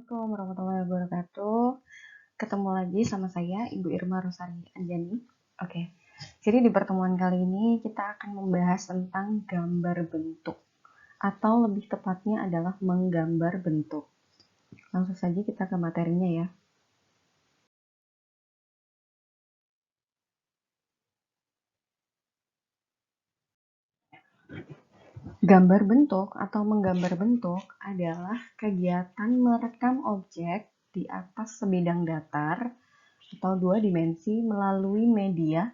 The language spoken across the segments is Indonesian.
Assalamualaikum warahmatullahi wabarakatuh. Ketemu lagi sama saya, Ibu Irma Rosari Anjani. Oke, jadi di pertemuan kali ini kita akan membahas tentang gambar bentuk, atau lebih tepatnya adalah menggambar bentuk. Langsung saja kita ke materinya ya. Gambar bentuk atau menggambar bentuk adalah kegiatan merekam objek di atas sebidang datar atau dua dimensi melalui media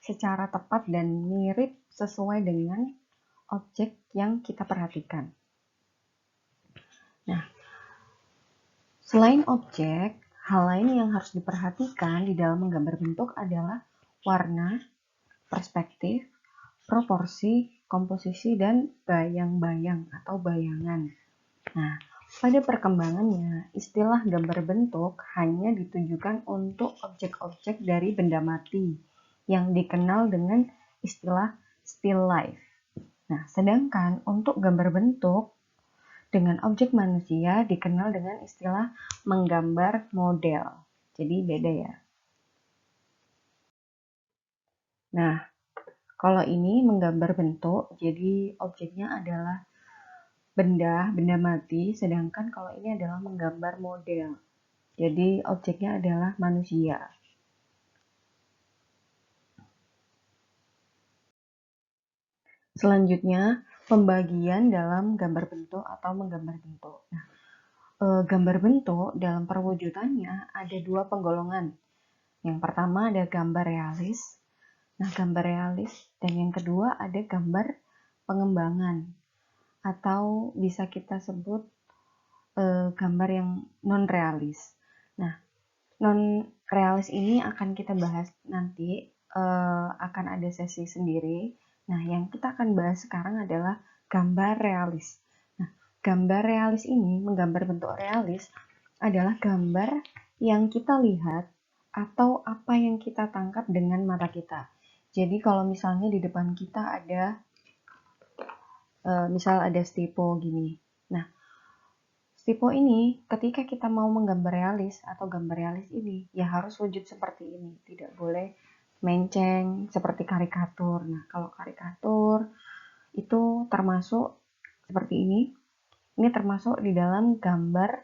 secara tepat dan mirip sesuai dengan objek yang kita perhatikan. Nah, selain objek, hal lain yang harus diperhatikan di dalam menggambar bentuk adalah warna, perspektif, proporsi, komposisi, dan bayang-bayang atau bayangan. Nah, pada perkembangannya, istilah gambar bentuk hanya ditujukan untuk objek-objek dari benda mati yang dikenal dengan istilah still life. Nah, sedangkan untuk gambar bentuk dengan objek manusia dikenal dengan istilah menggambar model. Jadi beda ya. Nah, kalau ini menggambar bentuk, jadi objeknya adalah benda mati, sedangkan kalau ini adalah menggambar model. Jadi objeknya adalah manusia. Selanjutnya, pembagian dalam gambar bentuk atau menggambar bentuk. Nah, gambar bentuk dalam perwujudannya ada dua penggolongan. Yang pertama ada gambar realis. Nah, gambar realis dan yang kedua ada gambar pengembangan atau bisa kita sebut gambar yang non-realis. Nah, non-realis ini akan kita bahas nanti, akan ada sesi sendiri. Nah, yang kita akan bahas sekarang adalah gambar realis. Nah, gambar realis ini, menggambar bentuk realis, adalah gambar yang kita lihat atau apa yang kita tangkap dengan mata kita. Jadi kalau misalnya di depan kita ada, misal ada stipo gini. Nah, stipo ini ketika kita mau menggambar realis atau gambar realis ini, ya harus wujud seperti ini. Tidak boleh menceng seperti karikatur. Nah, kalau karikatur itu termasuk seperti ini. Ini termasuk di dalam gambar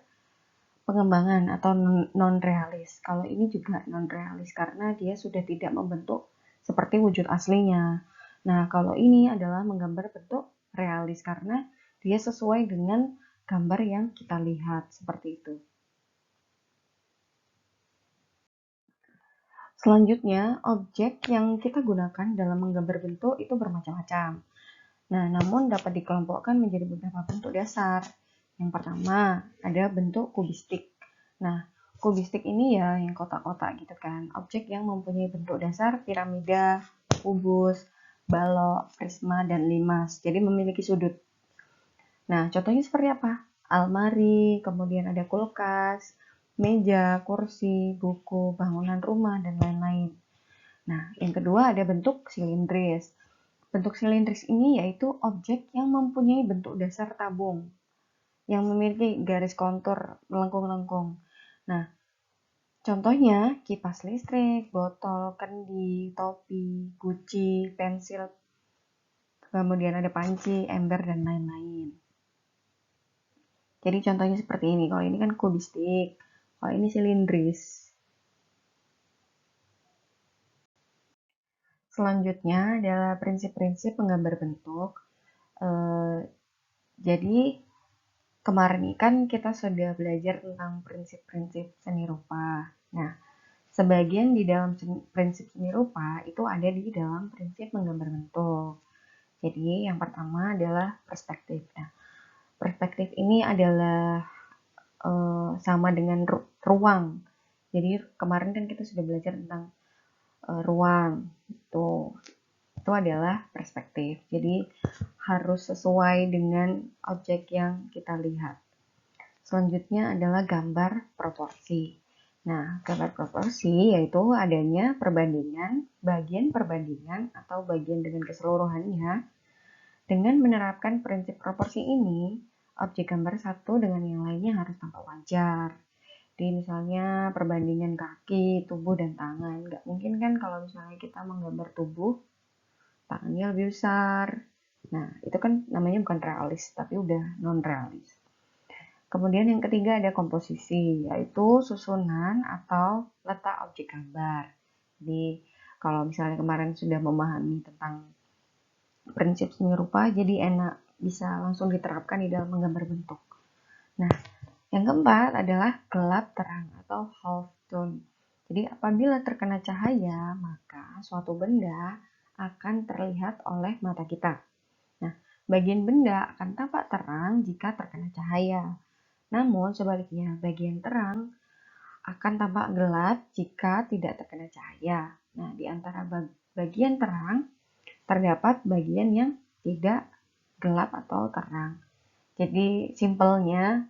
pengembangan atau non-realis. Kalau ini juga non-realis karena dia sudah tidak membentuk seperti wujud aslinya. Nah, kalau ini adalah menggambar bentuk realis karena dia sesuai dengan gambar yang kita lihat seperti itu. Selanjutnya, objek yang kita gunakan dalam menggambar bentuk itu bermacam-macam. Nah, namun dapat dikelompokkan menjadi beberapa bentuk dasar. Yang pertama, ada bentuk kubistik. Nah, kubistik ini ya yang kotak-kotak gitu kan. Objek yang mempunyai bentuk dasar piramida, kubus, balok, prisma, dan limas. Jadi memiliki sudut. Nah, contohnya seperti apa? Almari, kemudian ada kulkas, meja, kursi, buku, bangunan rumah, dan lain-lain. Nah, yang kedua ada bentuk silindris. Bentuk silindris ini yaitu objek yang mempunyai bentuk dasar tabung, yang memiliki garis kontur melengkung-lengkung. Nah, contohnya kipas listrik, botol, kendi, topi, guci, pensil, kemudian ada panci, ember, dan lain-lain. Jadi contohnya seperti ini. Kalau ini kan kubistik, kalau ini silindris. Selanjutnya adalah prinsip-prinsip menggambar bentuk. Jadi kemarin kan kita sudah belajar tentang prinsip-prinsip seni rupa. Nah, sebagian di dalam prinsip seni rupa itu ada di dalam prinsip menggambar bentuk. Jadi yang pertama adalah perspektif. Nah, perspektif ini adalah sama dengan ruang. Jadi kemarin kan kita sudah belajar tentang ruang. Itu adalah perspektif. Jadi harus sesuai dengan objek yang kita lihat. Selanjutnya adalah gambar proporsi. Nah, gambar proporsi yaitu adanya perbandingan, bagian perbandingan atau bagian dengan keseluruhannya. Dengan menerapkan prinsip proporsi ini, objek gambar satu dengan yang lainnya harus tampak wajar. Di misalnya perbandingan kaki, tubuh, dan tangan. Nggak mungkin kan kalau misalnya kita menggambar tubuh, tangannya lebih besar. Nah, itu kan namanya bukan realis, tapi udah non-realis. Kemudian yang ketiga ada komposisi, yaitu susunan atau letak objek gambar. Jadi, kalau misalnya kemarin sudah memahami tentang prinsip seni rupa, jadi enak bisa langsung diterapkan di dalam menggambar bentuk. Nah, yang keempat adalah gelap terang atau half tone. Jadi apabila terkena cahaya, maka suatu benda akan terlihat oleh mata kita. Nah, bagian benda akan tampak terang jika terkena cahaya. Namun sebaliknya, bagian terang akan tampak gelap jika tidak terkena cahaya. Nah, di antara bagian terang terdapat bagian yang tidak gelap atau terang. Jadi simpelnya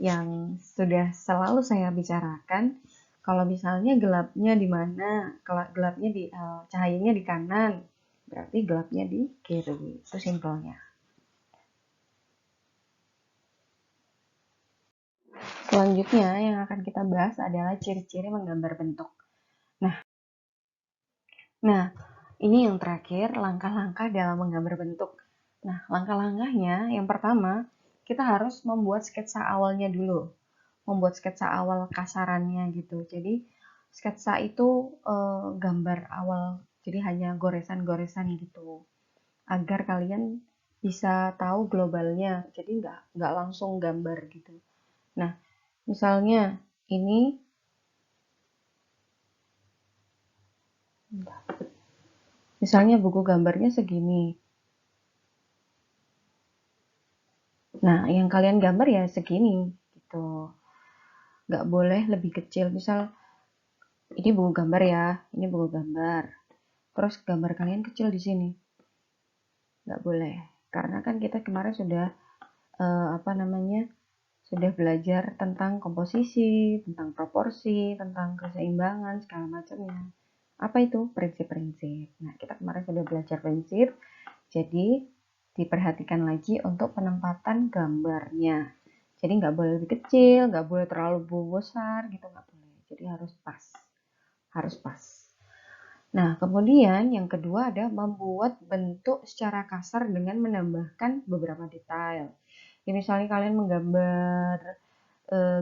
yang sudah selalu saya bicarakan, kalau misalnya gelapnya di mana, kalau gelapnya di cahayanya di kanan, berarti gelapnya di kiri. Itu simpelnya. Selanjutnya yang akan kita bahas adalah ciri-ciri menggambar bentuk. Nah, ini yang terakhir, langkah-langkah dalam menggambar bentuk. Nah, langkah-langkahnya yang pertama, kita harus membuat sketsa awalnya dulu. Membuat sketsa awal kasarannya gitu. Jadi sketsa itu gambar awal, jadi hanya goresan-goresan gitu. Agar kalian bisa tahu globalnya, jadi nggak langsung gambar gitu. Nah, misalnya ini, misalnya buku gambarnya segini. Nah, yang kalian gambar ya segini gitu. Nggak boleh lebih kecil. Misal ini buku gambar ya, ini buku gambar. Terus gambar kalian kecil di sini. Nggak boleh. Karena kan kita kemarin sudah sudah belajar tentang komposisi, tentang proporsi, tentang keseimbangan segala macamnya. Apa itu prinsip-prinsip? Nah, kita kemarin sudah belajar prinsip, jadi diperhatikan lagi untuk penempatan gambarnya. Jadi nggak boleh lebih kecil, nggak boleh terlalu besar gitu, nggak boleh. Jadi harus pas, harus pas. Nah, kemudian yang kedua ada membuat bentuk secara kasar dengan menambahkan beberapa detail. Ya, misalnya kalian menggambar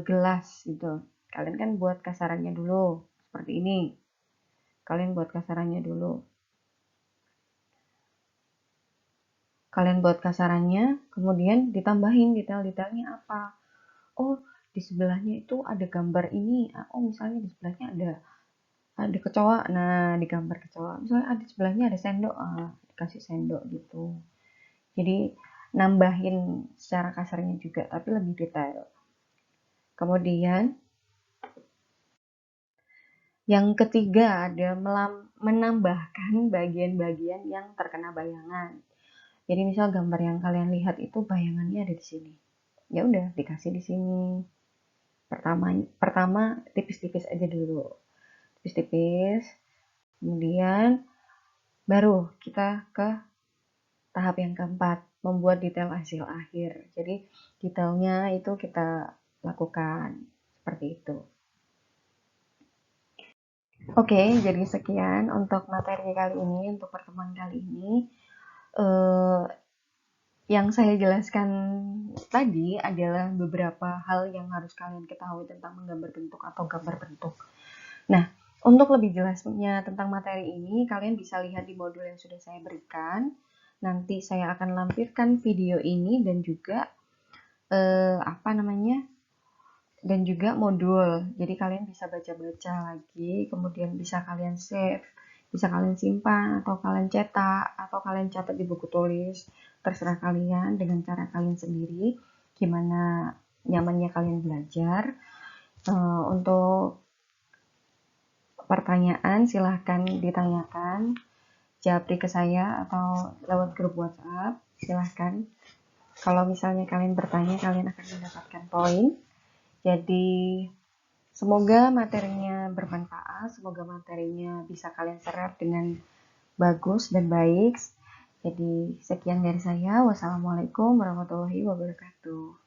gelas gitu. Kalian kan buat kasarannya dulu, seperti ini. Kalian buat kasarannya dulu. Kalian buat kasarannya, kemudian ditambahin detail-detailnya apa. Oh, di sebelahnya itu ada gambar ini. Oh, misalnya di sebelahnya ada kecoa. Nah, di gambar kecoa. Misalnya di sebelahnya ada sendok. Dikasih sendok gitu. Jadi nambahin secara kasarnya juga, tapi lebih detail. Kemudian yang ketiga ada menambahkan bagian-bagian yang terkena bayangan. Jadi misal gambar yang kalian lihat itu bayangannya ada di sini. Ya udah dikasih di sini. Pertama tipis-tipis aja dulu. Tipis-tipis. Kemudian baru kita ke tahap yang keempat, membuat detail hasil akhir. Jadi detailnya itu kita lakukan seperti itu. Oke, jadi sekian untuk materi kali ini, untuk pertemuan kali ini. Yang saya jelaskan tadi adalah beberapa hal yang harus kalian ketahui tentang menggambar bentuk atau gambar bentuk. Nah, untuk lebih jelasnya tentang materi ini, kalian bisa lihat di modul yang sudah saya berikan. Nanti saya akan lampirkan video ini dan juga dan juga modul. Jadi kalian bisa baca-baca lagi, kemudian bisa kalian save, bisa kalian simpan, atau kalian cetak, atau kalian catat di buku tulis. Terserah kalian dengan cara kalian sendiri, gimana nyamannya kalian belajar. Untuk pertanyaan silahkan ditanyakan, japri ke saya atau lewat grup WhatsApp, silahkan. Kalau misalnya kalian bertanya, kalian akan mendapatkan poin. Jadi semoga materinya bermanfaat, semoga materinya bisa kalian serap dengan bagus dan baik. Jadi sekian dari saya. Wassalamualaikum warahmatullahi wabarakatuh.